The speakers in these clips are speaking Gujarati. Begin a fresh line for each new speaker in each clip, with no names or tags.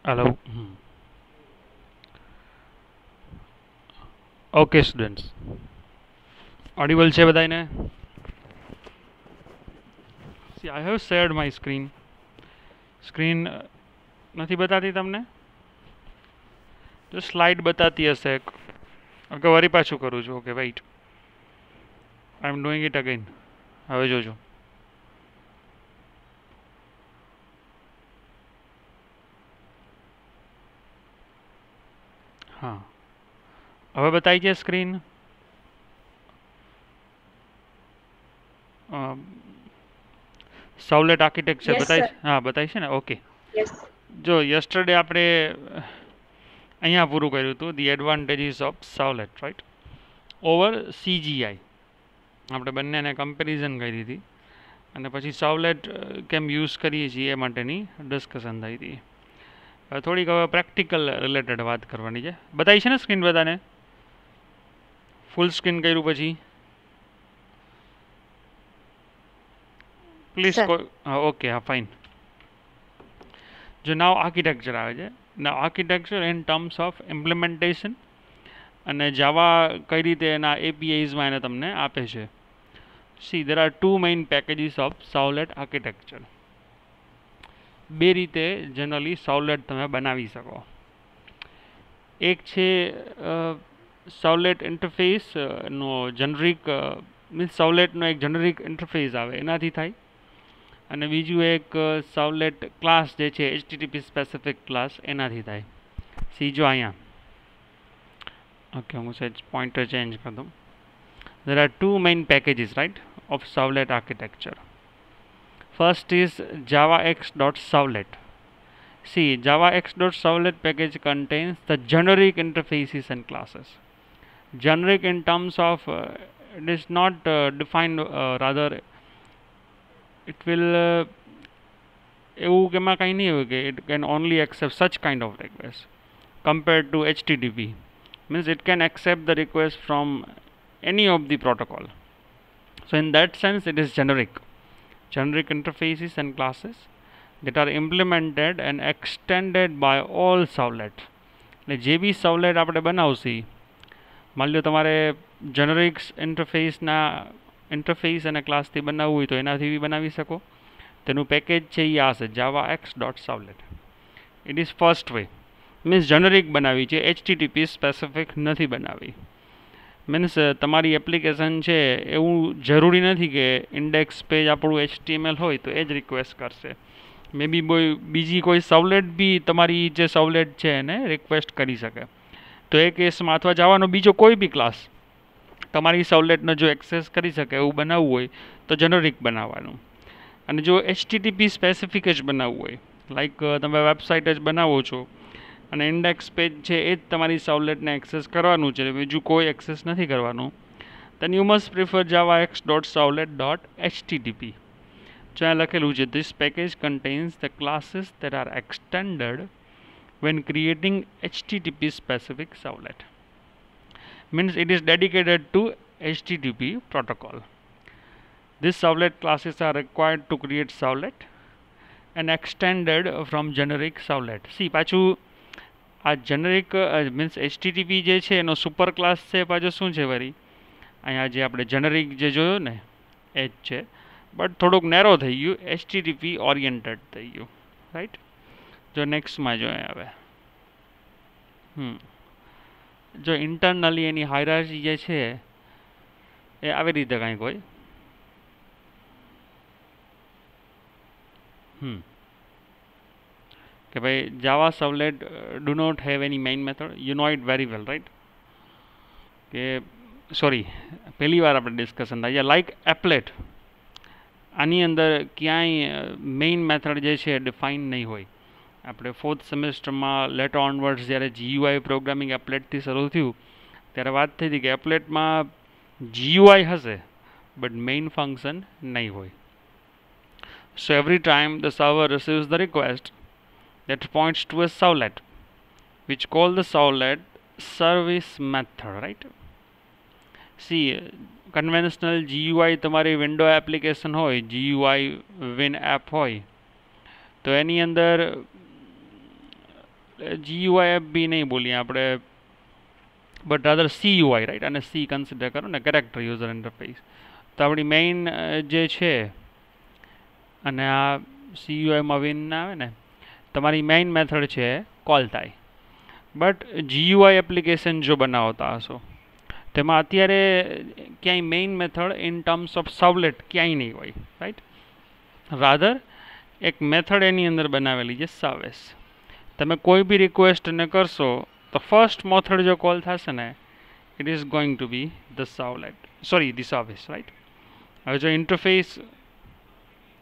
Hello. Okay, students. Audible છે બધાને? See, I have shared my screen. Screen નથી બતાતી તમને? જો સ્લાઇડ બતાતી હશે. ઓકે, વરી પાછું કરું છું. Okay, wait. I am doing it again. હવે જોજો. હા. હવે બતાવી છે સ્ક્રીન? સાઉલેટ આર્કિટેક્ચર
Yes,
બતાવી
sir.
છે? હા, બતાવી છે ને? ઓકે.
Yes.
જો યસ્ટરડે આપણે અહીંયા પૂરું કર્યું હતું the advantages of servlet, right, over CGI. આપણે બંનેને કમ્પેરિઝન કરી હતી અને પછી સાઉલેટ કેમ યુઝ કરીએ છીએ એ માટેની ડિસ્કશન થઈ હતી. થોડીક હવે પ્રેક્ટિકલ રિલેટેડ વાત કરવાની છે. બતાવી છે ને સ્ક્રીન બધાને? ફૂલ સ્ક્રીન કર્યું પછી પ્લીઝ
Sir.
હા, ઓકે, હા, ફાઇન. જો નાવ આર્કિટેક્ચર આવે છે, now architecture in terms of implementation, અને જાવા કઈ રીતે એના એપીઆઈઝમાં એને તમને આપે છે. See there are two main packages of servlet architecture. બે રીતે જનરલી સાઉલેટ તમે બનાવી શકો. એક છે સાઉલેટ ઇન્ટરફેસ નો જનરિક, મીન્સ સાઉલેટનો એક જનરિક ઇન્ટરફેસ આવે એનાથી થાય. અને બીજું એક સાઉલેટ ક્લાસ જે છે HTTP સ્પેસિફિક ક્લાસ એનાથી થાય. સી જો અહીંયા, ઓકે, હું સહેજ પોઇન્ટર ચેન્જ કરી દઉં. There are two main packages, right, of Servlet architecture. First is javax.servlet. See, javax.servlet package contains the generic interfaces and classes. Generic in terms of it is not defined, rather it will એવું કે એમાં કંઈ નહીં હોય કે it can only accept such kind of request compared to HTTP. Means it can accept the request from any of the protocol. So in that sense it is generic. Generic interfaces and classes that are implemented and extended by all Servlet. એટલે જે બી Servlet આપણે બનાવશી, માની લો તમારે જેનરિક્સ ઇન્ટરફેસ અને ક્લાસથી બનાવવું હોય તો એનાથી બી બનાવી શકો. તેનું પેકેજ છે એ આ છે javax.servlet. It is first way. Means generic બનાવી છે, HTTP સ્પેસિફિક નથી બનાવી. મીન્સ તમારી એપ્લિકેશન છે એવું જરૂરી નથી કે ઇન્ડેક્સ પેજ આપણું HTML હોય તો એ જ રિક્વેસ્ટ કરશે. મે બી બીજી કોઈ સાઉલેટ બી તમારી જે સાઉલેટ છે એને રિક્વેસ્ટ કરી શકે. તો એ કેસમાં અથવા જવાનો બીજો કોઈ બી ક્લાસ તમારી સાઉલેટને જો એક્સેસ કરી શકે એવું બનાવવું હોય તો જેનરિક બનાવવાનું. અને જો HTTP સ્પેસિફિક જ બનાવવું હોય, લાઈક તમે વેબસાઇટ જ બનાવો છો અને ઇન્ડેક્સ પેજ છે એ જ તમારી સાઉલેટને એક્સેસ કરવાનું છે, બીજું કોઈ એક્સેસ નથી કરવાનું, then you must prefer javax.servlet.http. જો આ લખેલું છે, this package contains the classes that are extended when creating HTTP specific servlet. Means it is dedicated to HTTP protocol. These servlet classes are required to create servlet and extended from generic servlet. See, પાછું આ જેનરિક મીન્સ HTTP જે છે એનો સુપર ક્લાસ છે, પાછું શું છે વળી અહીંયા જે આપણે જેનરિક જે જોયું ને એ જ છે, બટ થોડુંક નેરો થઈ ગયું, HTTP ઓરિએન્ટેડ થઈ ગયું, રાઈટ. જો નેક્સ્ટમાં જોઈએ હવે, જો ઇન્ટરનલી એની હાયરાર્કી જે છે એ આવી રીતે કંઈક હોય. કે ભાઈ Java servlet do not have any main method, you know it very well, right. કે સોરી, પહેલી વાર આપણે ડિસ્કશન થાય લાઈક એપ્લેટ, આની અંદર ક્યાંય મેઇન મેથડ જે છે ડિફાઇન નહીં હોય. આપણે ફોર્થ સેમેસ્ટરમાં લેટર ઓનવર્ડ્સ જ્યારે GUI પ્રોગ્રામિંગ એપ્લેટથી શરૂ થયું ત્યારે વાત થઈ હતી કે એપ્લેટમાં GUI હશે બટ મેઇન ફંક્શન નહીં હોય. So every time the server receives the request, that points to a servlet, which call the servlet service method, right? See, conventional GUI તમારી વિન્ડો એપ્લિકેશન હોય, GUI Win એપ હોય, તો એની અંદર GUI બી નહીં બોલીએ આપણે, બટ રાધર CUI, રાઈટ, અને C કન્સિડર કરો ને, કેરેક્ટર યુઝર ઇન્ટરફેસ. તો આપણી મેઇન જે છે, અને આ CUIમાં વિન ના આવે ને, તમારી મેઇન મેથડ છે કોલ થાય. બટ GUI એપ્લિકેશન જો બનાવતા હશો તેમાં અત્યારે ક્યાંય main method in terms of servlet ક્યાંય નહીં હોય, રાઈટ. રાધર એક મેથડ એની અંદર બનાવેલી છે સર્વિસ. તમે કોઈ બી રિક્વેસ્ટને કરશો તો ફર્સ્ટ મેથડ જો કોલ થશે ને, it is going to be the servlet, sorry the service, right. હવે જો ઇન્ટરફેસ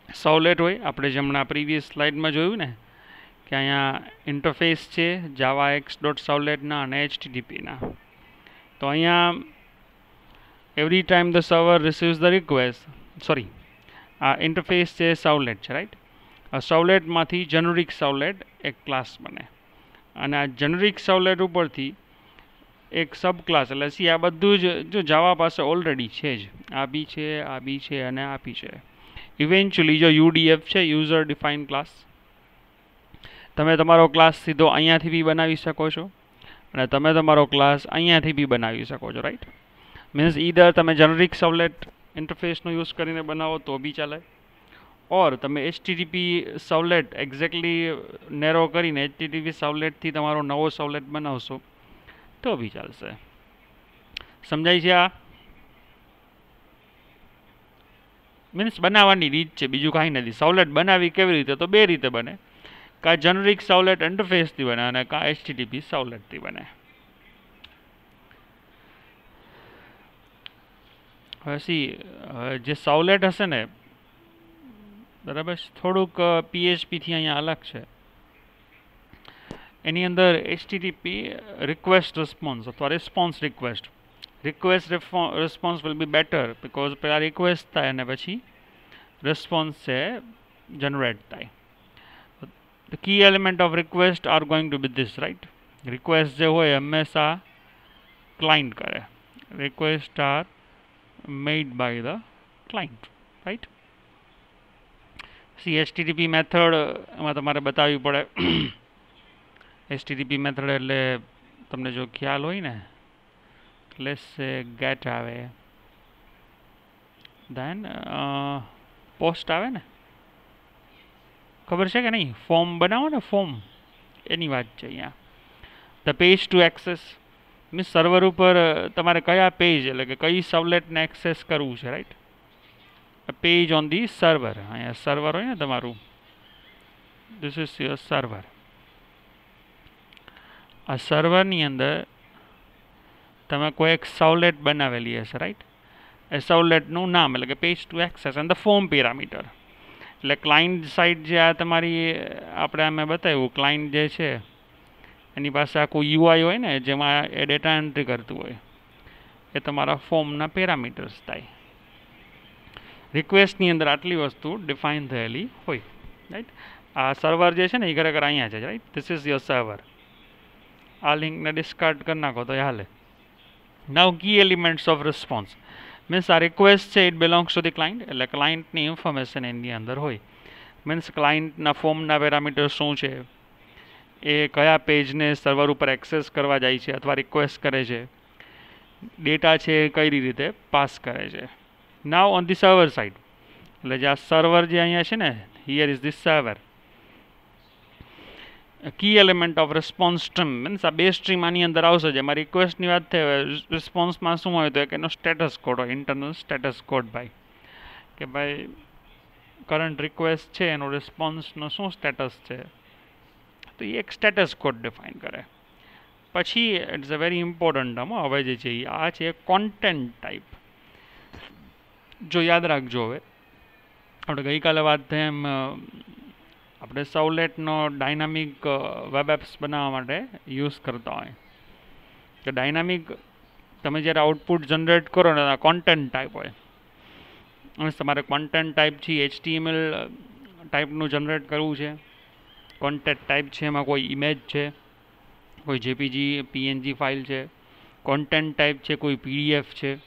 સર્વલેટ હોય, આપણે જે હમણાં પ્રીવિયસ સ્લાઇડમાં જોયું ને કે અહીંયા ઇન્ટરફેસ છે javax.servletના અને HTTPના. તો અહીંયા every time the server receives the request, sorry આ ઇન્ટરફેસ છે સર્વલેટ છે, રાઈટ. આ સર્વલેટમાંથી જેનરિક સર્વલેટ એક ક્લાસ બને, અને આ જેનરિક સર્વલેટ ઉપરથી એક સબ ક્લાસ, એટલે સી આ બધું જ જો જાવા પાસે ઓલરેડી છે જ, આ બી છે, આ બી છે અને આ બી છે. ઇવેન્ચ્યુઅલી જો UDF છે, યુઝર ડિફાઇન ક્લાસ, તમે તમારો ક્લાસ સીધો અહીંયાથી બી બનાવી શકો છો અને તમે તમારો ક્લાસ અહીંયાથી બી બનાવી શકો છો, રાઈટ. મીન્સ ઈધર તમે જેનરિક સર્વલેટ ઇન્ટરફેસનો યુઝ કરીને બનાવો તો બી ચાલે, ઓર તમે HTTP સર્વલેટ એક્ઝેક્ટલી નેરો કરીને HTTP સર્વલેટથી તમારો નવો સર્વલેટ બનાવશો તો બી ચાલશે. સમજાય છે? આ મીન્સ બનાવવાની રીત છે, બીજું કાંઈ નથી. સર્વલેટ બનાવી કેવી રીતે? તો બે રીતે બને, કાં જેનરિક સર્વલેટ ઇન્ટરફેસથી બને અને કાં HTTP સર્વલેટથી બને. હવે જે સર્વલેટ હશે ને, બરાબર, થોડુંક PHPથી અહીંયા અલગ છે. એની અંદર HTTP રિક્વેસ્ટ રિસ્પોન્સ અથવા response request response will be better, because પહેલાં રિક્વેસ્ટ થાય અને પછી રિસ્પોન્સ છે જનરેટ થાય. The key element of request are going to be this, right? Request જે હોય હંમેશા client કરે. Request are made by the client, right? See, HTTP method એમાં તમારે બતાવવી પડે. HTTP method એટલે તમને જો ખ્યાલ હોય ને, let's say get આવે, then post આવે ને, ખબર છે કે નહીં? ફોર્મ બનાવો ને, ફોર્મ, એની વાત છે અહીંયા. The page two access means server ઉપર તમારે કયા પેજ, એટલે કે કઈ સર્વલેટને એક્સેસ કરવું છે, right. Page on the server, અહીંયા સર્વર હોય ને તમારું, ધીસ ઇઝ યોર સર્વર. આ સર્વરની અંદર તમે કોઈ એક સર્વલેટ બનાવેલી હશે, રાઈટ. એ સર્વલેટનું નામ, એટલે કે page two access and the form parameter. એટલે ક્લાયન્ટ સાઇડ જે આ તમારી આપણે અમે બતાવ્યું, ક્લાયન્ટ જે છે એની પાસે આખું UI હોય ને, જેમાં એ ડેટા એન્ટ્રી કરતું હોય, એ તમારા ફોર્મના પેરામીટર્સ થાય. રિક્વેસ્ટની અંદર આટલી વસ્તુ ડિફાઇન થયેલી હોય, રાઈટ. આ સર્વર જે છે ને એ ખરેખર અહીંયા છે, right. This is your server. આ લિંકને ડિસ્કાર્ડ કરી નાખો તો હાલે. નાઉ કી એલિમેન્ટ્સ ઓફ રિસ્પોન્સ મીન્સ આ રિક્વેસ્ટ છે, it belongs to the client, એટલે ક્લાયન્ટની ઇન્ફોર્મેશન એની અંદર હોય. મીન્સ ક્લાયન્ટના ફોર્મના પેરામીટર શું છે, એ કયા પેજને સર્વર ઉપર એક્સેસ કરવા જાય છે અથવા રિક્વેસ્ટ કરે છે, ડેટા છે એ કઈ રીતે પાસ કરે છે. Now on the server side, એટલે જે આ સર્વર જે અહીંયા છે ને, here is the server. Key element of response stream means આ બે સ્ટ્રીમ આની અંદર આવશે. જેમાં રિક્વેસ્ટની વાત થાય, રિસ્પોન્સમાં શું હોય તો એક એનો સ્ટેટસ કોડ હોય, ઇન્ટરનલ સ્ટેટસ કોડ, ભાઈ, કે ભાઈ કરંટ રિક્વેસ્ટ છે એનો રિસ્પોન્સનો શું સ્ટેટસ છે, તો એ એક સ્ટેટસ કોડ ડિફાઇન કરે. પછી it's a very important term, હવે જે છે આ છે કોન્ટેન્ટ ટાઈપ. જો યાદ રાખજો, હવે આપણે ગઈકાલે વાત થઈ એમ આપણે સર્વલેટનો ડાયનામિક વેબ એપ્સ બનાવવા માટે યુઝ કરતા હોય. કે ડાયનામિક તમે જ્યારે આઉટપુટ જનરેટ કરો ને, આ કોન્ટેન્ટ ટાઈપ હોય. અને તમારે કોન્ટેન્ટ ટાઈપ છે HTML ટાઈપનું જનરેટ કરવું છે. કોન્ટેન્ટ ટાઈપ છે એમાં કોઈ ઇમેજ છે, કોઈ JPG PNG ફાઇલ છે. કોન્ટેન્ટ ટાઈપ છે કોઈ PDF છે.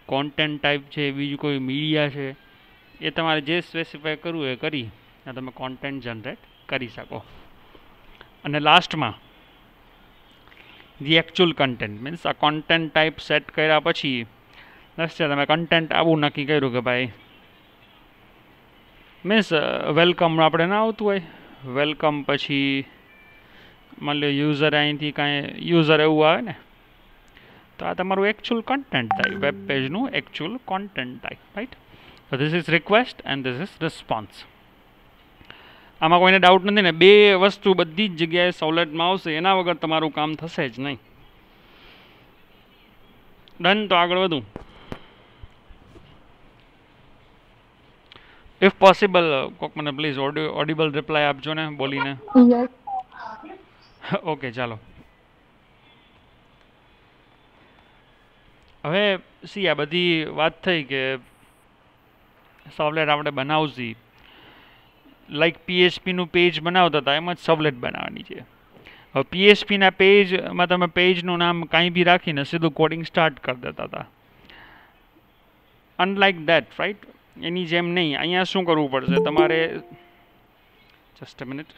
કોન્ટેન્ટ ટાઈપ છે બીજું કોઈ મીડિયા છે. એ તમારે જે સ્પેસિફાય કરવું એ કરી અને તમે કોન્ટેન્ટ જનરેટ કરી શકો. અને લાસ્ટમાં ધી એકચ્યુઅલ કન્ટેન્ટ મીન્સ આ કોન્ટેન્ટ ટાઈપ સેટ કર્યા પછી છે તમે કન્ટેન્ટ આવું નક્કી કર્યું કે ભાઈ મીન્સ વેલકમ આપણે ના આવતું હોય વેલકમ પછી માની લો યુઝર અહીંથી કાંઈ યુઝર એવું આવે ને તો આ તમારું એકચ્યુઅલ કન્ટેન્ટ થાય વેબ પેજનું એકચ્યુઅલ કોન્ટેન્ટ થાય right. So this is request and this is response. આમાં કોઈને ડાઉટ નથી ને? બે વસ્તુ બધી જ જગ્યાએ સવલેટમાં આવશે, એના વગર તમારું કામ થશે જ નહીં. ડન. તો આગળ વધું. ઇફ પોસિબલ કોક મને પ્લીઝ ઓડિબલ રિપ્લાય આપજો ને બોલીને. ઓકે ચાલો. હવે સી આ બધી વાત થઈ કે સવલેટ આપણે બનાવશી લાઈક પીએચપીનું પેજ બનાવતા હતા એમ જ સવલેટ બનાવવાની છે. હવે પીએચપીના પેજમાં તમે પેજનું નામ કાંઈ બી રાખીને સીધું કોડિંગ સ્ટાર્ટ કરી દેતા હતા. Unlike that right. એની જેમ નહીં. અહીંયા શું કરવું પડશે તમારે? Just a minute.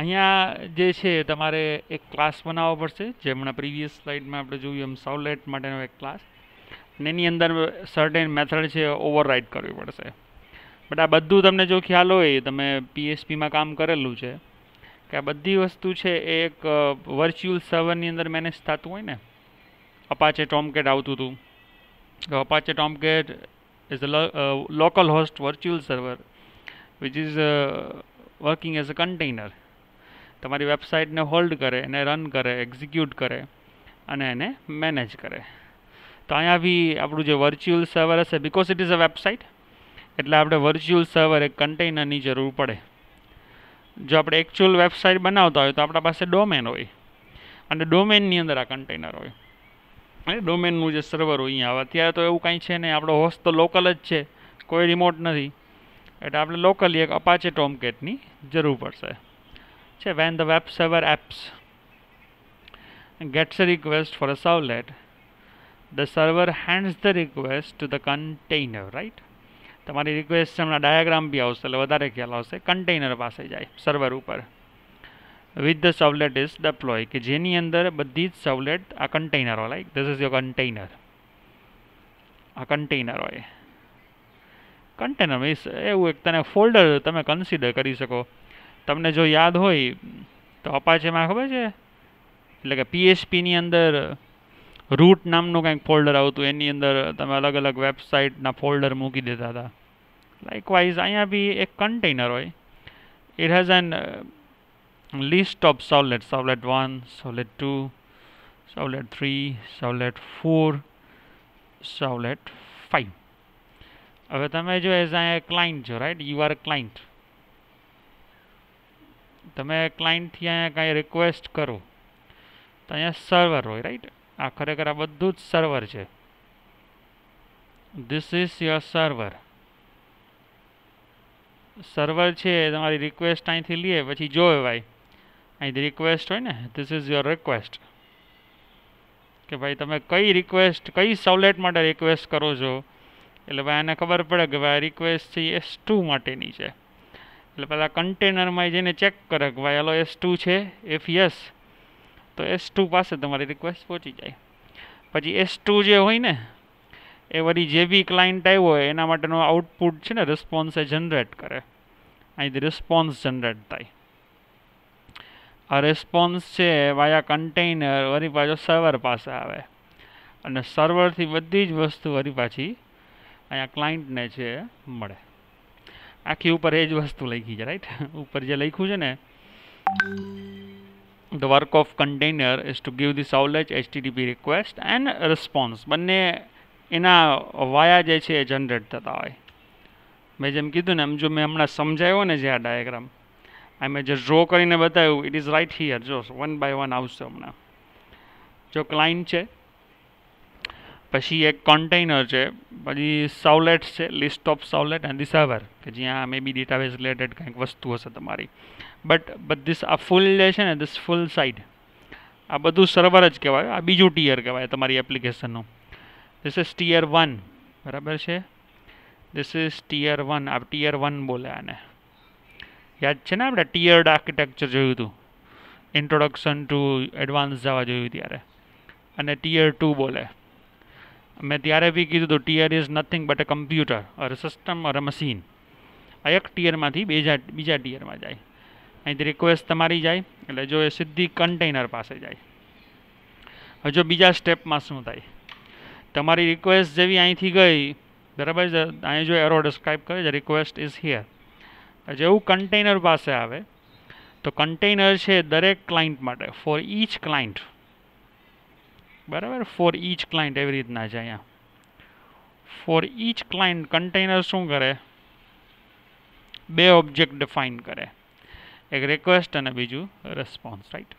અહીંયા જે છે તમારે એક ક્લાસ બનાવવો પડશે, જે હમણાં પ્રીવિયસ સ્લાઇડમાં આપણે જોયું એમ સવલેટ માટેનો એક ક્લાસ, અને એની અંદર સર્ટેન મેથડ છે ઓવરરાઇડ કરવી પડશે. બટ આ બધું તમને જો ખ્યાલ હોય, તમે પીએચપીમાં કામ કરેલું છે, કે આ બધી વસ્તુ છે એ એક વર્ચ્યુઅલ સર્વરની અંદર મેનેજ થતું હોય ને. અપાચે ટોમકેટ આવતું હતું. તો Apache Tomcat is a local host virtual server which is working as a container. તમારી વેબસાઇટને હોલ્ડ કરે, એને રન કરે, એક્ઝિક્યુટ કરે અને એને મેનેજ કરે. તો અહીંયા બી આપણું જે વર્ચ્યુઅલ સર્વર હશે, because it is a website, એટલે આપણે વર્ચ્યુઅલ સર્વર એક કન્ટેનરની જરૂર પડે. જો આપણે એકચ્યુઅલ વેબસાઇટ બનાવતા હોય તો આપણા પાસે ડોમેન હોય, અને ડોમેનની અંદર આ કન્ટેનર હોય. અને ડોમેનનું જે સર્વર હોય અહીંયા, અત્યારે તો એવું કાંઈ છે નહીં, આપણો હોસ્ટ તો લોકલ જ છે, કોઈ રિમોટ નથી, એટલે આપણે લોકલી એક અપાચે ટોમકેટની જરૂર પડશે. When the web server apps gets a request for a servlet, the server hands the request to the container, right? તમારી રિક્વેસ્ટ હમણાં ડાયાગ્રામ બી આવશે એટલે વધારે ખ્યાલ આવશે. કન્ટેનર પાસે જાય સર્વર ઉપર. વિથ ધ સવલેટ ઇઝ ડેપ્લોય, કે જેની અંદર બધી જ સવલેટ આ કન્ટેનર હોય. Like this is your container. આ કન્ટેનર હોય. કન્ટેનર મીન્સ એવું એક તને ફોલ્ડર તમે કન્સિડર કરી શકો. તમને જો યાદ હોય તો અપાચેમાં ખબર છે, એટલે કે પીએચપીની અંદર રૂટ નામનું કંઈક ફોલ્ડર આવતું, એની અંદર તમે અલગ અલગ વેબસાઇટના ફોલ્ડર મૂકી દેતા હતા. લાઇકવાઇઝ અહીંયા બી એક કન્ટેનર હોય. It has an list of servlet, servlet 1, servlet 2, servlet 3, servlet 4, servlet 5. હવે તમે જો એઝ અહીંયા ક્લાયન્ટ છો, right? You are a client. તમે ક્લાયન્ટથી અહીંયા કાંઈ રિક્વેસ્ટ કરો તો અહીંયા સર્વર હોય, રાઈટ? આ ખરેખર આ બધું જ સર્વર છે. This is your server. Server છે તમારી રિક્વેસ્ટ અહીંથી લઈએ પછી જોવે ભાઈ અહીંથી રિક્વેસ્ટ હોય ને, ધીસ ઇઝ યોર રિક્વેસ્ટ, કે ભાઈ તમે કઈ રિક્વેસ્ટ કઈ સવલેટ માટે રિક્વેસ્ટ કરો છો. એટલે ભાઈ આને ખબર પડે કે ભાઈ રિક્વેસ્ટ છે S2 માટેની છે. એટલે પહેલાં કન્ટેનરમાં જઈને ચેક કરે કે ભાઈ હાલો S2 છે. ઇફ યસ તો S2 પાસે તમારી રિક્વેસ્ટ પહોંચી જાય. પછી S2 જે હોય ને એ વળી જે બી ક્લાયન્ટ આવ્યો હોય એના માટેનો આઉટપુટ છે ને રિસ્પોન્સ એ જનરેટ કરે. અહીંથી રિસ્પોન્સ જનરેટ થાય. આ રિસ્પોન્સ છે વાયા કન્ટેનર વળી પાછો સર્વર પાસે આવે, અને સર્વરથી બધી જ વસ્તુ વળી પાછી અહીંયા ક્લાયન્ટને છે મળે. આખી ઉપર એ જ વસ્તુ લખી છે, રાઈટ? ઉપર જે લખ્યું છે ને, the work of container is to give the servlet HTTP request and response. બંને એના વાયા જે છે એ જનરેટ થતા હોય. મેં જેમ કીધું ને એમ, જો મેં હમણાં સમજાવ્યો ને જે આ ડાયાગ્રામ આ મેં જે ડ્રો કરીને બતાવ્યું, ઇટ ઇઝ રાઇટ હિયર. જો 1 by 1 આવશે હમણાં. જો ક્લાયન્ટ છે, પછી એક કન્ટેનર છે, પછી સવલેટ્સ છે, list of servlet and the server, કે જ્યાં મે બી ડેટાબેઝ રિલેટેડ કંઈક વસ્તુ હશે તમારી. બટ ધીસ આ ફૂલ જે છે ને, ધીસ ફૂલ સાઇડ આ બધું સર્વર જ કહેવાય. આ બીજું ટીયર કહેવાય તમારી એપ્લિકેશનનું. This is tear 1. બરાબર છે. This is tear 1. આ ટીયર 1 બોલે આને. યાદ છે ને આપણે ટીયર્ડ આર્કિટેક્ચર જોયું હતું, ઇન્ટ્રોડક્શન ટુ એડવાન્સ જાવા જોયું ત્યારે. અને ટીયર 2 બોલે. મેં ત્યારે બી કીધું હતું tear is nothing but a computer or a system or a machine. આ એક ટીયરમાંથી બીજા ટીયરમાં જાય. અહીંથી રિક્વેસ્ટ તમારી જાય એટલે જો એ સીધી કન્ટેનર પાસે જાય. હવે જો બીજા સ્ટેપમાં શું થાય, તમારી રિક્વેસ્ટ જેવી અહીંથી ગઈ, બરાબર છે, અહીં જો એરો ડિસ્ક્રાઇબ કરે છે રિક્વેસ્ટ ઇઝ હિયર, જેવું કન્ટેનર પાસે આવે તો કન્ટેનર છે દરેક ક્લાયન્ટ માટે, ફોર ઈચ ક્લાયન્ટ, બરાબર, ફોર ઈચ ક્લાયન્ટ એવી રીતના છે અહીંયા. ફોર ઈચ ક્લાયન્ટ કન્ટેનર શું કરે, બે ઓબ્જેક્ટ ડિફાઇન કરે, એક રિક્વેસ્ટ અને બીજું response, right.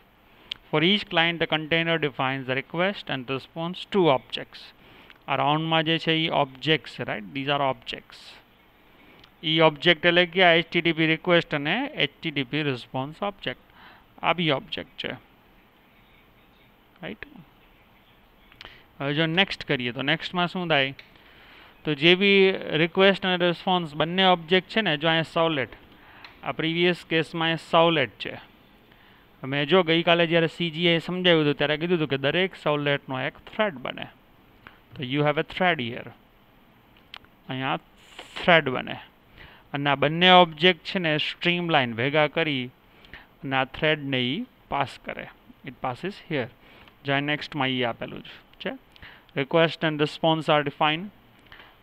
For each client, the container defines the request and response to objects. આ રાઉન્ડમાં જે છે એ ઓબ્જેક્ટ્સ છે, right. These are objects. A object એટલે કે આ HTTP રિક્વેસ્ટ અને HTTP રિસ્પોન્સ ઓબ્જેક્ટ, આ બી ઓબ્જેક્ટ છે, રાઈટ. હવે જો નેક્સ્ટ કરીએ તો નેક્સ્ટમાં શું થાય, તો જે બી રિક્વેસ્ટ અને રિસ્પોન્સ બંને ઓબ્જેક્ટ છે ને, જો અહીંયા સર્વલેટ, આ પ્રીવિયસ કેસમાં એ સર્વલેટ છે. મેં જો ગઈકાલે જ્યારે CGA સમજાવ્યું હતું ત્યારે કીધું હતું કે દરેક સર્વલેટનો એક થ્રેડ બને. તો you have a thread here, અહીંયા થ્રેડ બને. અને આ બંને ઓબ્જેક્ટ છે ને સ્ટ્રીમ લાઇન ભેગા કરી અને આ થ્રેડને એ પાસ કરે. It passes here. જ્યાં નેક્સ્ટમાં એ આપેલું છે. Request and response are define.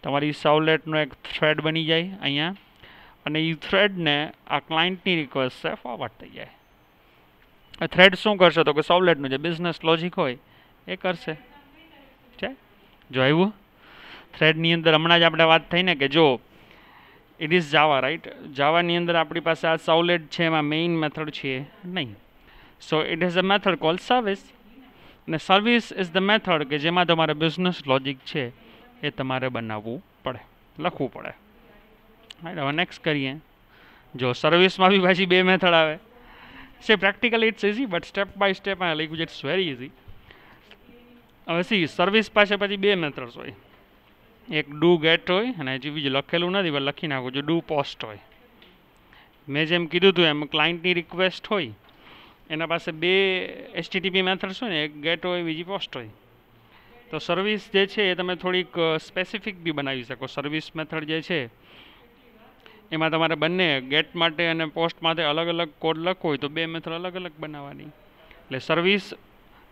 તમારી સર્વલેટનો એક થ્રેડ બની જાય અહીંયા, અને એ થ્રેડને આ ક્લાયન્ટની રિક્વેસ્ટ છે ફોરવર્ડ થઈ જાય. થ્રેડ શું કરશે તો કે સર્વલેટનું જે બિઝનેસ લોજિક હોય એ કરશે. છે જો આવ્યું થ્રેડની અંદર હમણાં જ આપણે વાત થઈ ને કે જો ઇટ ઇઝ જાવા, રાઈટ. જાવાની અંદર આપણી પાસે આ સર્વલેટ છે, એમાં મેઇન મેથડ છે નહીં. So it is a method cold service. અને સર્વિસ ઇઝ ધ મેથડ કે જેમાં તમારે બિઝનેસ લોજિક છે એ તમારે બનાવવું પડે, લખવું પડે, રાઈટ. હવે નેક્સ્ટ કરીએ. જો સર્વિસમાં બી પાછી બે મેથડ આવે છે. Practically it's easy but step by step આ લખ્યું છે, ઇટ્સ વેરી ઇઝી. હવે સી સર્વિસ પાસે પછી બે મેથડ્સ હોય, એક ડુ ગેટ હોય અને હજી બીજું લખેલું નથી પણ લખી નાખું છું, ડુ પોસ્ટ હોય. મેં જેમ કીધું હતું એમ ક્લાયન્ટની રિક્વેસ્ટ હોય એના પાસે બે HTTP મેથડ્સ હોય ને, એક ગેટ હોય બીજી પોસ્ટ હોય. તો સર્વિસ જે છે એ તમે થોડીક સ્પેસિફિક બી બનાવી શકો. સર્વિસ મેથડ જે છે એમાં તમારે બંને ગેટ માટે અને પોસ્ટ માટે અલગ અલગ કોડ લખવો હોય તો બે મેથડ અલગ અલગ બનાવવાની. એટલે સર્વિસ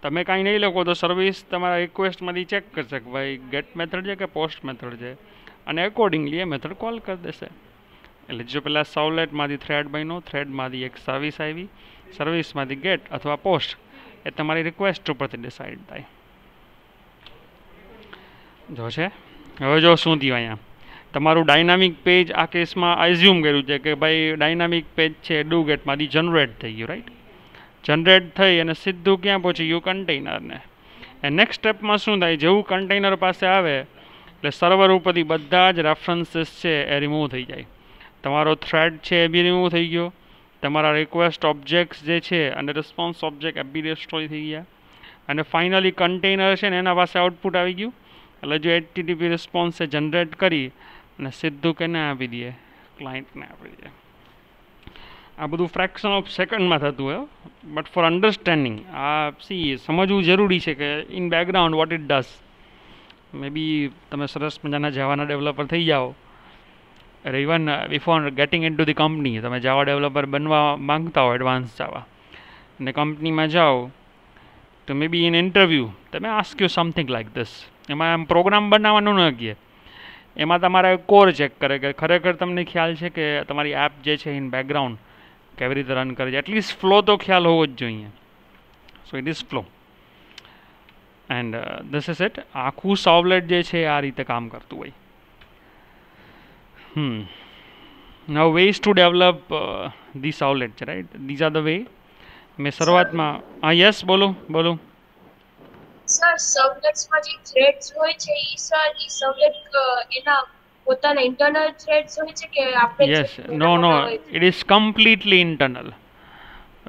તમે કાંઈ નહીં લખો તો સર્વિસ તમારા રિક્વેસ્ટમાંથી ચેક કરશે કે ભાઈ ગેટ મેથડ છે કે પોસ્ટ મેથડ છે, અને એકોર્ડિંગલી એ મેથડ કોલ કરી દેશે. એટલે જો પહેલાં સર્વલેટમાંથી થ્રેડ બન્યો, થ્રેડમાંથી એક સર્વિસ આવી, સર્વિસમાંથી ગેટ અથવા પોસ્ટ, એ તમારી રિક્વેસ્ટ ઉપરથી ડિસાઇડ થાય. જો છે હવે જો શું થયું અહીંયા, તમારું ડાયનામિક પેજ આ કેસમાં એઝ્યુમ કર્યું છે કે ભાઈ ડાયનામિક પેજ છે ડુ ગેટમાંથી જનરેટ થઈ ગયું, રાઈટ. જનરેટ થઈ અને સીધું ક્યાં પહોંચી ગયું, કન્ટેનરને. એ નેક્સ્ટ સ્ટેપમાં શું થાય, જેવું કન્ટેનર પાસે આવે એટલે સર્વર ઉપરથી બધા જ રેફરન્સીસ છે એ રિમૂવ થઈ જાય. તમારો થ્રેડ છે એ બી રિમૂવ થઈ ગયો, તમારા રિક્વેસ્ટ ઓબ્જેક્ટ્સ જે છે અને રિસ્પોન્સ ઓબ્જેક્ટ એ બી ડિસ્ટ્રોય થઈ ગયા, અને ફાઇનલી કન્ટેનર છે ને એના પાસે આઉટપુટ આવી ગયું. એટલે જો HTTP રિસ્પોન્સ એ જનરેટ કરી અને સીધું કેને આપી દઈએ, ક્લાયન્ટને આપી દઈએ. આ બધું ફ્રેક્શન ઓફ સેકન્ડમાં થતું હોય, બટ ફોર અન્ડરસ્ટેન્ડિંગ આ સમજવું જરૂરી છે કે in background what it does. May be તમે સરસ મજાના જાવાના ડેવલપર થઈ જાઓ, even before getting in to the company તમે જાવા ડેવલપર બનવા માંગતા હો, એડવાન્સ જાવા, અને કંપનીમાં જાઓ તો મે બી ઇન ઇન્ટરવ્યૂ તમે ask you something like this. એમાં આમ પ્રોગ્રામ બનાવવાનું ન કહે, એમાં તમારે કોર ચેક કરે કે ખરેખર તમને ખ્યાલ છે કે તમારી એપ જે છે ઇન બેકગ્રાઉન્ડ કેવી રીતે રન કરે છે. એટલીસ્ટ ફ્લો તો ખ્યાલ હોવો જ જોઈએ. So it is flow and this is it. આખું સર્વલેટ જે છે આ રીતે કામ કરતું હોય. નાઉ વેઝ ટુ ડેવલપ ધી સર્વલેટ છે, right. These are the way. મેં શરૂઆતમાં હા યસ બોલો બોલો.
સર સર્વલેટ્સમાં જે થ્રેડ્સ હોય છે એ સર એ સર્વલેટ એના પોતાના ઇન્ટરનલ થ્રેડ્સ હોય છે કે આપણે
Yes, no, it is completely internal.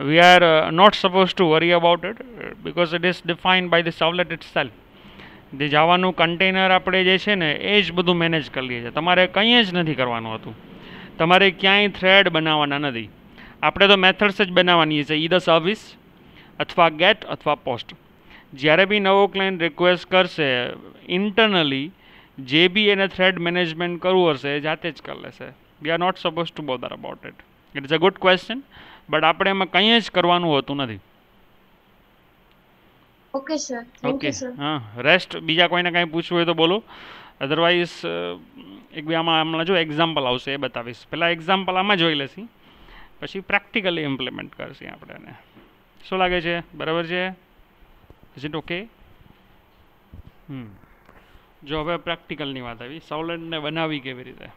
We are not supposed to worry about it because it is defined by the servlet itself. જે જાવાનું કન્ટેનર આપણે જે છે ને એ જ બધું મેનેજ કરી લઈએ છીએ. તમારે કંઈ જ નથી કરવાનું હતું. તમારે ક્યાંય થ્રેડ બનાવવાના નથી. આપણે તો મેથડ્સ જ બનાવવાની છે, ઈધર સર્વિસ અથવા ગેટ અથવા પોસ્ટ. જ્યારે બી નવો ક્લાયન્ટ રિક્વેસ્ટ કરશે ઇન્ટરનલી જે બી એને થ્રેડ મેનેજમેન્ટ કરવું હશે એ જાતે જ કરી લેશે. We are not suppose to bother about it. It is a good question, but આપણે એમાં કંઈ જ કરવાનું હોતું નથી.
Okay sir, thank
okay,
you sir.
હા. રેસ્ટ બીજા કોઈને કાંઈ પૂછવું હોય તો બોલો. અધરવાઇઝ એક બે હમણાં જો એક્ઝામ્પલ આવશે એ બતાવીશ. પહેલાં એક્ઝામ્પલ આમાં જોઈ લેશી, પછી પ્રેક્ટિકલી ઇમ્પ્લિમેન્ટ કરશી આપણે એને. શું લાગે છે? બરાબર છે? Is it okay? જો હવે પ્રેક્ટિકલની વાત આવી, સાઉલેટને બનાવી કેવી રીતે.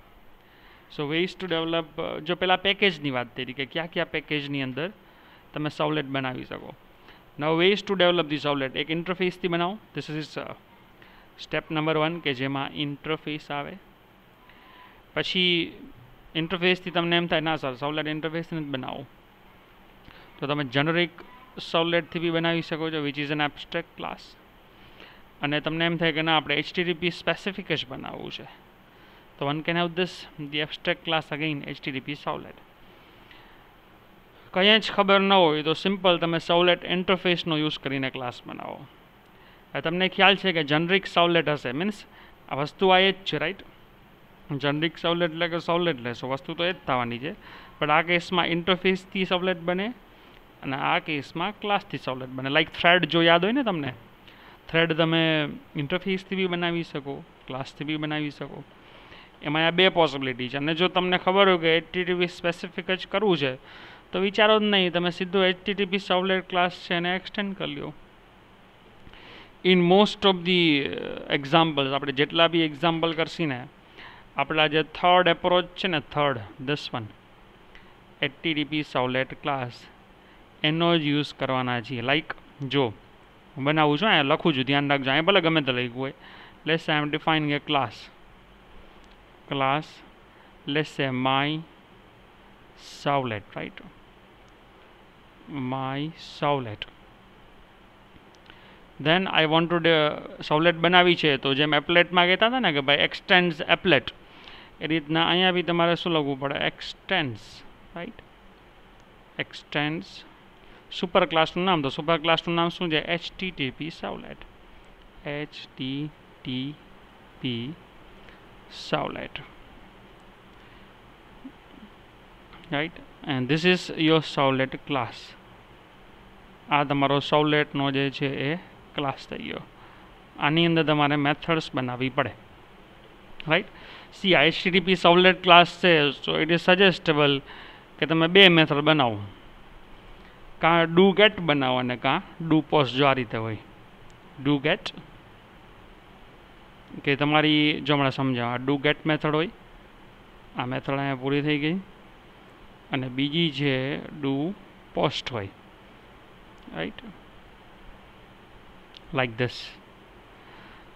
સો વેઇઝ ટુ ડેવલપ, જો પહેલાં પેકેજની વાત થઈ કે કયા પેકેજની અંદર તમે સાઉલેટ બનાવી શકો. નાઉ વેઇઝ ટુ ડેવલપ ધી સાઉલેટ, એક ઇન્ટરફેસથી બનાવો. ધીસ ઇઝ સ્ટેપ નંબર 1 કે જેમાં ઇન્ટરફેસ આવે. પછી ઇન્ટરફેસથી તમને એમ થાય ના સર સાઉલેટ ઇન્ટરફેસથી જ બનાવો, તો તમે જનરિક સાઉલેટથી બી બનાવી શકો છો, which is an abstract class. અને તમને એમ થાય કે ના આપણે HTTP સ્પેસિફિક જ બનાવવું છે, તો one can have this the abstract class again HTTP સાઉલેટ. કંઈ જ ખબર ન હોય તો સિમ્પલ તમે સાઉલેટ ઇન્ટરફેસનો યુઝ કરીને ક્લાસ બનાવો. તમને ખ્યાલ છે કે જનરિક સાઉલેટ હશે, મીન્સ આ વસ્તુ આ એ જ છે, રાઈટ? જનરિક સાઉલેટ એટલે કે સાઉલેટ લેશો, વસ્તુ તો એ જ થવાની છે, પણ આ કેસમાં ઇન્ટરફેસથી સાઉલેટ બને અને આ કેસમાં ક્લાસથી સાઉલેટ બને. લાઈક થ્રેડ જો યાદ હોય ને તમને, થ્રેડ તમે ઇન્ટરફેસથી બી બનાવી શકો, ક્લાસથી બી બનાવી શકો. એમાં આ બે પોસિબિલિટી છે. અને જો તમને ખબર હોય કે HTTP સ્પેસિફિક જ કરવું છે તો વિચારો જ નહીં, તમે સીધું HTTP સાઉલેટ ક્લાસ છે એને એક્સટેન્ડ કરી લો. In most of the examples, આપણે જેટલા બી એક્ઝામ્પલ કરશી ને, આપણા જે થર્ડ એપ્રોચ છે ને, third this one HTTP servlet class, એનો જ યુઝ કરવાના છીએ. લાઈક જો હું બનાવું છું, અહીંયા લખું છું, ધ્યાન રાખજો, અહીંયા ભલે ગમે તે લખ્યું હોય. Let's say I am defining a class, let's say my servlet, right? My servlet. Then I want to servlet બનાવી છે, તો જેમ એપ્લેટમાં કહેતા હતા ને કે ભાઈ એક્સટેન્ડ્સ એપ્લેટ, એ રીતના અહીંયા બી તમારે શું લખવું પડે? એક્સટેન્ડ્સ, રાઈટ? એક્સટેન્ડ્સ સુપર ક્લાસનું નામ, તો સુપર ક્લાસનું નામ શું છે? HTTP servlet. HTTP servlet, right? And this is your servlet class. આ તમારો સાઉલેટનો જે છે એ ક્લાસ થઈ ગયો. આની અંદર તમારે મેથડ્સ બનાવવી પડે, રાઈટ? સી આ HTTP સાઉલેટ ક્લાસ છે, સો ઇટ ઇઝ સજેસ્ટેબલ કે તમે બે મેથડ બનાવો, કાં ડુ ગેટ બનાવો અને કાં ડુ પોસ્ટ. જો આ રીતે હોય ડુ ગેટ, કે તમારી જો હમણાં સમજાવો, ડુ ગેટ મેથડ હોય, આ મેથડ અહીંયા પૂરી થઈ ગઈ, અને બીજી છે ડુ પોસ્ટ હોય, રાઈટ? Like this.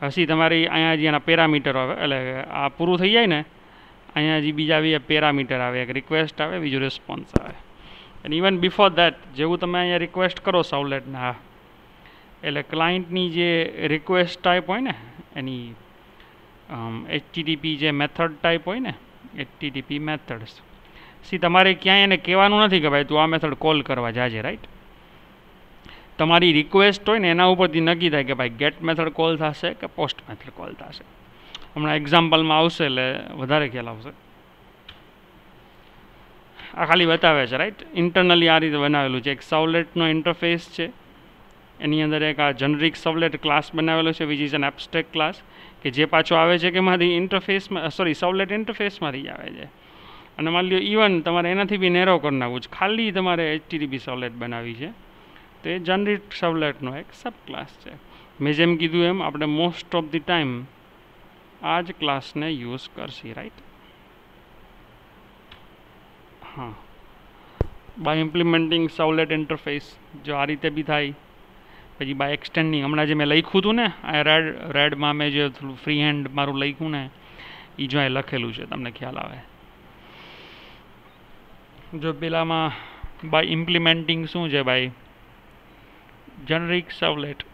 પછી તમારી અહીંયા જે એના પેરામીટર આવે, એટલે આ પૂરું થઈ જાય ને, અહીંયા જે બીજા બી પેરામીટર આવે, એક રિક્વેસ્ટ આવે, બીજો રિસ્પોન્સ આવે. અને ઇવન બિફોર દેટ, જેવું તમે અહીંયા રિક્વેસ્ટ કરો સાઉલેટના, એટલે ક્લાયન્ટની જે રિક્વેસ્ટ ટાઈપ હોય ને, એની HTTP જે મેથડ ટાઈપ હોય ને, HTTP મેથડ્સ, સી તમારે ક્યાંય એને કહેવાનું નથી કે ભાઈ તું આ મેથડ કોલ કરવા જાજે, રાઈટ? તમારી રિક્વેસ્ટ હોય ને એના ઉપરથી નક્કી થાય કે ભાઈ ગેટ મેથડ કોલ થશે કે પોસ્ટ મેથડ કોલ થશે. હમણાં એક્ઝામ્પલમાં આવશે એટલે વધારે ખ્યાલ આવશે. આ ખાલી બતાવે છે, રાઈટ? ઇન્ટરનલી આ રીતે બનાવેલું છે. એક સાઉલેટનો ઇન્ટરફેસ છે, એની અંદર એક આ જનરિક સાઉલેટ ક્લાસ બનાવેલો છે, which is an abstract class, કે જે પાછો આવે છે કે એમાંથી ઇન્ટરફેસમાં, સોરી સાઉલેટ ઇન્ટરફેસમાંથી આવે છે. અને માની લો ઇવન તમારે એનાથી બી નેરો કરી નાખવું છે, ખાલી તમારે HTTP સાઉલેટ બનાવી છે, તો એ જનરિક સાઉલેટનો એક સબ ક્લાસ છે. મેં જેમ કીધું એમ આપણે મોસ્ટ ઓફ ધી ટાઈમ આ જ ક્લાસને યુઝ કરશી, રાઈટ? હા, બાય ઇમ્પ્લિમેન્ટિંગ સાઉલેટ ઇન્ટરફેસ, જો આ રીતે બી થાય. પછી બાય એક્સટેન્ડિંગ, હમણાં જે મેં લખ્યું હતું ને આ રેડમાં મેં જે ફ્રી હેન્ડ મારું લખ્યું ને, એ જો અહીં લખેલું છે, તમને ખ્યાલ આવે. જો પેલામાં બાય ઇમ્પ્લિમેન્ટિંગ શું છે? ભાઈ જનરિક સાઉલેટ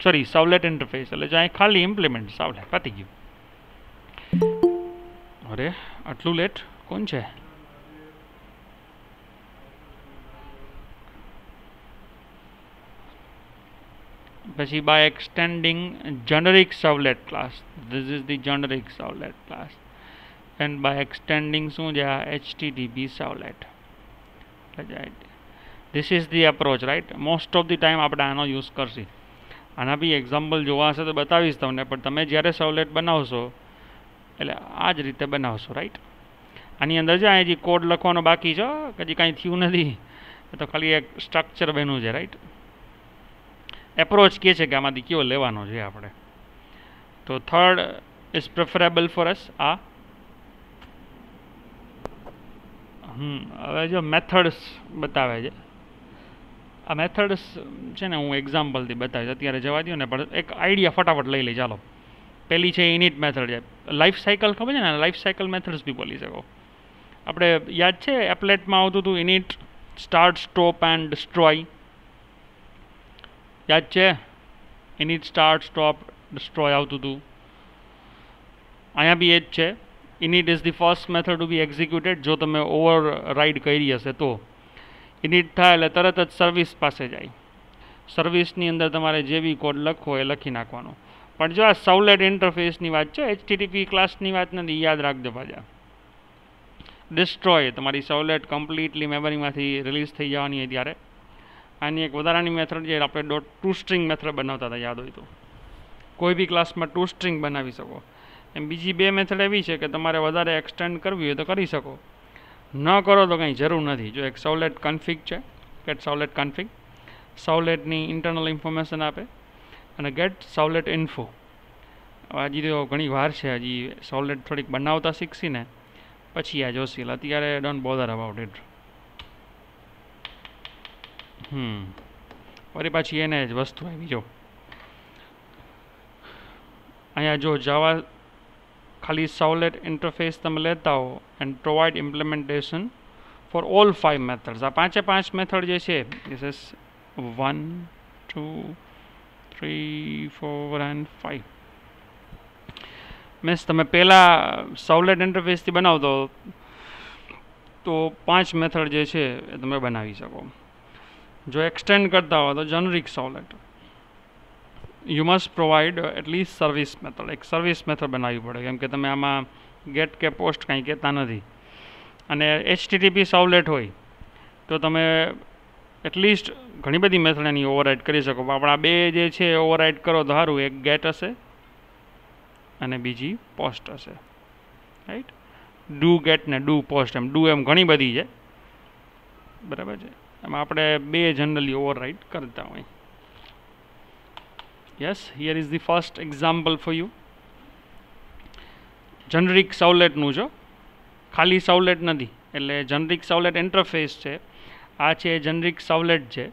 સોરી સાવલેટ ઇન્ટરફેસ એટલે જો અહીં ખાલી ઇમ્પ્લિમેન્ટ સાવલેટ પતી ગયું. અરે આટલું લેટ કોણ છે? પછી by extending generic servlet class, this is the generic servlet class, and by extending શું છે આ http servlet. This is the approach, right? Most of the time આપણે આનો યુઝ કરશી. આના બી એક્ઝામ્પલ જોવા હશે તો બતાવીશ તમને, પણ તમે જ્યારે સર્વલેટ બનાવશો એટલે આ જ રીતે બનાવશો, રાઈટ? આની અંદર છે હજી કોડ લખવાનો બાકી છે, હજી કાંઈ થયું નથી, તો ખાલી એક સ્ટ્રક્ચર બન્યું છે, રાઈટ? એપ્રોચ કહે છે કે આમાંથી કયો લેવાનો છે આપણે. તો third is preferable for us. આ હવે જો મેથડ્સ બતાવે છે. આ મેથડ્સ છે ને હું એક્ઝામ્પલથી બતાવીશ, અત્યારે જવા દો ને, પણ એક આઈડિયા ફટાફટ લઈ લઈ. ચાલો, પહેલી છે ઇનિટ મેથડ છે. લાઈફ સાયકલ ખબર છે ને, લાઈફ સાયકલ મેથડ્સ બી બોલી શકો. આપણે યાદ છે એપ્લેટમાં આવતું હતું init start stop and destroy, યાદ છે? ઇનિટ સ્ટાર્ટ સ્ટોપ ડિસ્ટ્રોય આવતું હતું. અહીંયા બી એ જ છે. Init is the first method to be executed. જો તમે ઓવર રાઇડ કરી હશે તો ઇનિટ થાય એટલે તરત જ સર્વિસ પાસે જાય. સર્વિસની અંદર તમારે જે બી કોડ લખવો એ લખી નાખવાનો. પણ જો આ સર્વલેટ ઇન્ટરફેસની વાત છે, HTTP ક્લાસની વાત નથી, યાદ રાખજો પાછા. ડિસ્ટ્રોય તમારી સર્વલેટ કમ્પ્લીટલી મેમરીમાંથી રિલીઝ થઈ જવાની હોય ત્યારે. આની એક વધારાની મેથડ જે આપણે ટુ સ્ટ્રિંગ મેથડ બનાવતા હતા, યાદ હોય તો. કોઈ બી ક્લાસમાં ટુ સ્ટ્રિંગ બનાવી શકો. એમ બીજી બે મેથડ એવી છે કે તમારે વધારે એક્સટેન્ડ કરવી હોય તો કરી શકો, ન કરો તો કંઈ જરૂર નથી. જો એક સર્વલેટ કન્ફિગ છે, ગેટ સર્વલેટ કન્ફિગ, સર્વલેટની ઇન્ટરનલ ઇન્ફોર્મેશન આપે, અને ગેટ સર્વલેટ ઇન્ફો. હજી તો ઘણી વાર છે, હજી સર્વલેટ થોડીક બનાવતા શીખશી ને પછી આ જોશી. અત્યારે ડોન્ટ બોધર અબાઉટ ઇટ. વળી પાછી એને જ વસ્તુ આવી. જો અહીંયા જો જાવા ખાલી સર્વલેટ ઇન્ટરફેસ તમે લેતા હો and provide implementation for all 5 methods. આ પાંચે પાંચ મેથડ જે છે, ધીસ ઇઝ 1 2 3 4 એન્ડ 5. મીન્સ તમે પહેલાં સર્વલેટ ઇન્ટરફેસથી બનાવતો તો 5 મેથડ જે છે એ તમે બનાવી શકો. જો એક્સટેન્ડ કરતા હો તો generic servlet, you must provide at least service method. એક સર્વિસ મેથડ બનાવવી પડે, કેમ કે તમે આમાં ગેટ કે પોસ્ટ કંઈ કહેતા નથી. અને HTTP સર્વલેટ હોય તો તમે એટલીસ્ટ ઘણી બધી મેથડ એની ઓવરરાઇડ કરી શકો. આપણા બે જે છે ઓવરરાઇડ કરો તો સારું. એક ગેટ હશે અને બીજી પોસ્ટ હશે, રાઈટ? ડુ ગેટ ને ડુ પોસ્ટ, એમ ડુ એમ ઘણી બધી છે, બરાબર છે? એમાં આપણે બે જનરલી ઓવરરાઇડ કરતા હોય. Yes, here is the first example for you. Generic સર્વલેટનું જો, ખાલી સર્વલેટ નથી. એટલે જનરિક સર્વલેટ ઇન્ટરફેસ છે, આ છે જનરિક સર્વલેટ છે.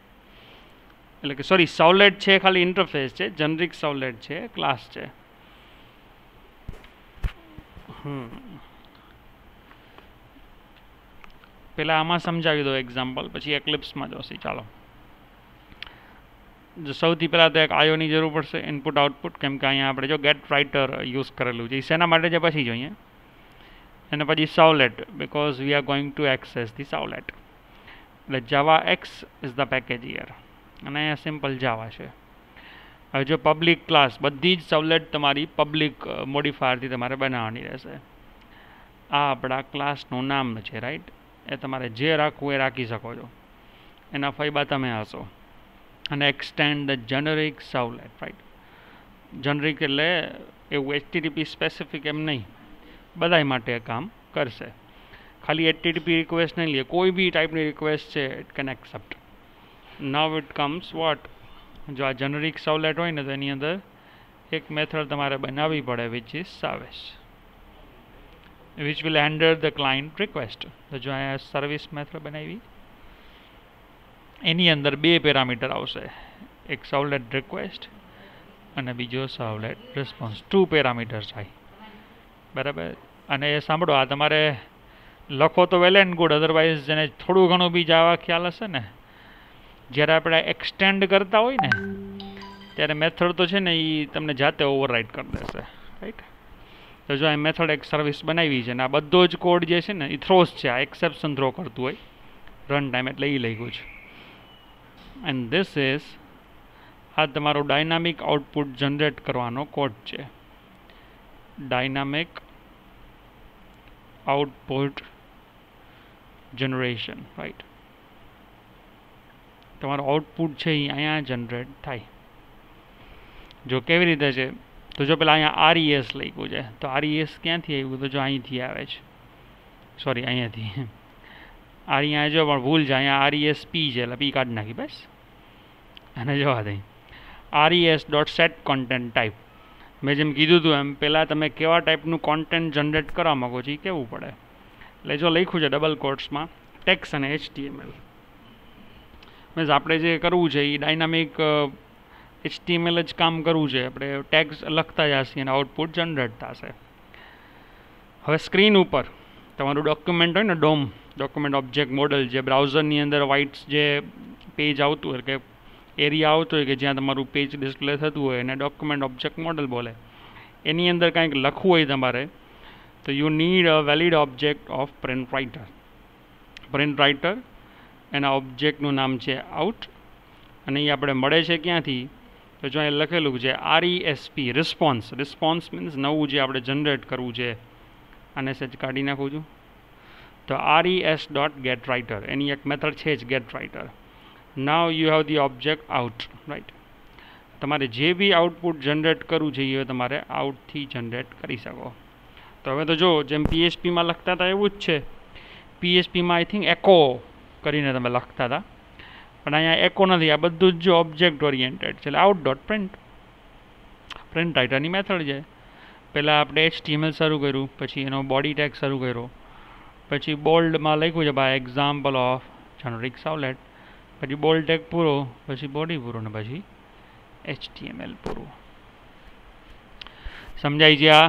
એટલે કે સોરી, સર્વલેટ છે ખાલી ઇન્ટરફેસ છે, જનરિક સર્વલેટ છે ક્લાસ છે. પહેલાં આમાં સમજાવી દો એક્ઝામ્પલ, પછી એક્લિપ્સમાં જોશી. ચાલો, સૌથી પહેલાં તો એક આયોની જરૂર પડશે, ઇનપુટ આઉટપુટ. કેમ કે અહીંયા આપણે જો ગેટ રાઇટર યુઝ કરેલું છે, શેના માટે છે પછી જોઈએ. અને પછી servlet, because we are going to access the servlet. એટલે javax is the package here, અને અહીંયા સિમ્પલ જાવા છે. હવે જો પબ્લિક ક્લાસ, બધી જ સર્વલેટ તમારી પબ્લિક મોડિફાયરથી તમારે બનાવવાની રહેશે. આ આપણા ક્લાસનું નામ છે, રાઈટ? એ તમારે જે રાખવું એ રાખી શકો છો, એના ફાયદા તમે હશો. અને extend the generic servlet, right? Generic એટલે એવું HTTP સ્પેસિફિક એમ નહીં, બધાય માટે કામ કરશે. ખાલી HTTP રિક્વેસ્ટ નહીં લે, કોઈ બી ટાઈપની રિક્વેસ્ટ છે it can accept. Now it comes what, જો આ જનરિક સર્વલેટ હોય ને તો એની અંદર એક મેથડ તમારે બનાવવી પડે, which is service, which will handle the client request. તો જો અહીંયા સર્વિસ મેથડ બનાવી, એની અંદર બે પેરામીટર આવશે, એક સર્વલેટ રિક્વેસ્ટ અને બીજો સર્વલેટ રિસ્પોન્સ. 2 પેરામીટર્સ થાય, બરાબર? અને એ સાંભળો, આ તમારે લખો તો વેલ એન્ડ ગુડ, અધરવાઇઝ જેને થોડું ઘણું બી જાવા ખ્યાલ હશે ને, જ્યારે આપણે એક્સટેન્ડ કરતા હોય ને ત્યારે મેથડ તો છે ને એ તમને જાતે ઓવરરાઇટ કરી દેશે, રાઈટ. તો જો આ મેથડ એક સર્વિસ બનાવી છે ને આ બધો જ કોડ જે છે ને એ થ્રોસ છે, આ એક્સેપ્શન થ્રો કરતું હોય રન ટાઈમ, એટલે એ લખ્યું છે. એન્ડ ધીસ ઇઝ, આ તમારો ડાયનામિક આઉટપુટ જનરેટ કરવાનો કોડ છે. Dynamic output generation, right. તમારું આઉટપુટ છે એ અહીંયા જનરેટ થાય. જો કેવી રીતે છે, તો જો પેલા અહીંયા RES લખ્યું છે, તો RES ક્યાંથી આવ્યું, તો જો અહીંથી આવે છે, સોરી અહીંયાથી અહીંયા જો પણ ભૂલ છે, અહીંયા RESP છે એટલે P કાઢી નાખી બસ, અને જોવા દઈ res.setContent type. મેં જેમ કીધું હતું એમ પહેલાં તમે કેવા ટાઈપનું કોન્ટેન્ટ જનરેટ કરવા માગો છો એ કહેવું પડે. એટલે જો લખ્યું છે ડબલ કોટ્સમાં ટેક્સ્ટ અને HTML. મીન્સ આપણે જે કરવું છે એ ડાયનામિક HTML જ કામ કરવું છે, આપણે ટેક્સ લખતા જશે અને આઉટપુટ જનરેટ થશે. હવે સ્ક્રીન ઉપર તમારું ડોક્યુમેન્ટ હોય ને, DOM ડોક્યુમેન્ટ ઓબ્જેક્ટ મોડલ, જે બ્રાઉઝરની અંદર વ્હાઇટ જે પેજ આવતું હોય કે એરિયા આવતો હોય કે જ્યાં તમારું પેજ ડિસ્પ્લે થતું હોય એને ડોક્યુમેન્ટ ઓબ્જેક્ટ મોડલ બોલે. એની અંદર કંઈક લખવું હોય તમારે તો you need a valid object of print writer. Print writer એના ઓબ્જેક્ટનું નામ છે આઉટ, અને એ આપણે મળે છે ક્યાંથી, તો જો અહીં લખેલું છે RESP, રિસ્પોન્સ. રિસ્પોન્સ મીન્સ નવું જે આપણે જનરેટ કરવું છે, આને સેજ કાઢી નાખું છું, તો res.getWriter એની એક મેથડ છે જ getWriter. Now you have the object out, right. તમારે જે બી આઉટપુટ જનરેટ કરવું છે એ તમારે આઉટથી જનરેટ કરી શકો. તો હવે તો જો જેમ PHPમાં લખતા હતા એવું જ છે. PHPમાં આઈ થિંક એકો કરીને તમે લખતા હતા, પણ અહીંયા એકો નથી, આ બધું જ જો ઓબ્જેક્ટ ઓરિએન્ટેડ છે, એટલે out.print પ્રિન્ટ રાઇટરની મેથડ છે. પહેલાં આપણે HTML શરૂ કર્યું, પછી એનો બોડી ટેગ શરૂ કર્યો, પછી બોલ્ડમાં લખ્યું છે બાય એક્ઝામ્પલ ઓફ જનરિક સાવલેટ, પછી બોલ્ડ ટેગ પૂરો, પછી બોડી પૂરો, ને પછી HTML પૂરું. સમજાય છે આ?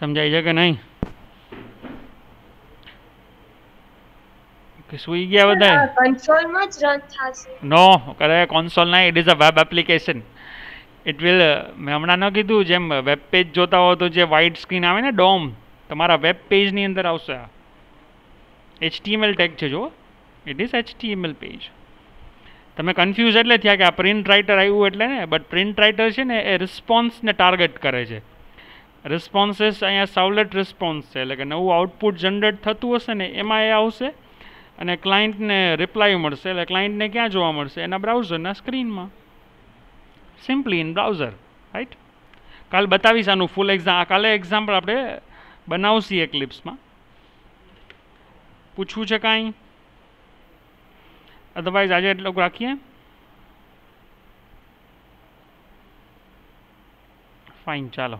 સમજાય છે કે નહીં? કે સુઈ ગયા બધા?
કન્સોલમાં જ રન થશે?
નો કરે, કોન્સોલ ના, it is a web application. It will, મેં હમણાં ન કીધું જેમ વેબ પેજ જોતા હો તો જે વ્હાઇટ સ્ક્રીન આવે ને DOM, તમારા વેબ પેજની અંદર આવશે. આ HTML ટેગ છે જો, ઇટ ઇઝ HTML પેજ. તમે કન્ફ્યુઝ એટલે થયા કે આ પ્રિન્ટ રાઇટર આવ્યું એટલે ને, બટ પ્રિન્ટ રાઇટર છે ને એ રિસ્પોન્સને ટાર્ગેટ કરે છે. રિસ્પોન્સીસ અહીંયા સાવલેટ રિસ્પોન્સ છે, એટલે કે નવું આઉટપુટ જનરેટ થતું હશે ને એમાં એ આવશે, અને ક્લાયન્ટને રિપ્લાય મળશે. એટલે ક્લાયન્ટને ક્યાં જોવા મળશે? એના બ્રાઉઝરના સ્ક્રીનમાં, સિમ્પલી ઇન બ્રાઉઝર, રાઈટ. કાલ બતાવીશ આનું ફૂલ કાલે એક્ઝામ્પલ આપણે બનાવશી એક્લિપ્સમાં. પૂછવું છે કાંઈ? અદરવાઇઝ આજે એટલું રાખીએ. ફાઇન, ચાલો.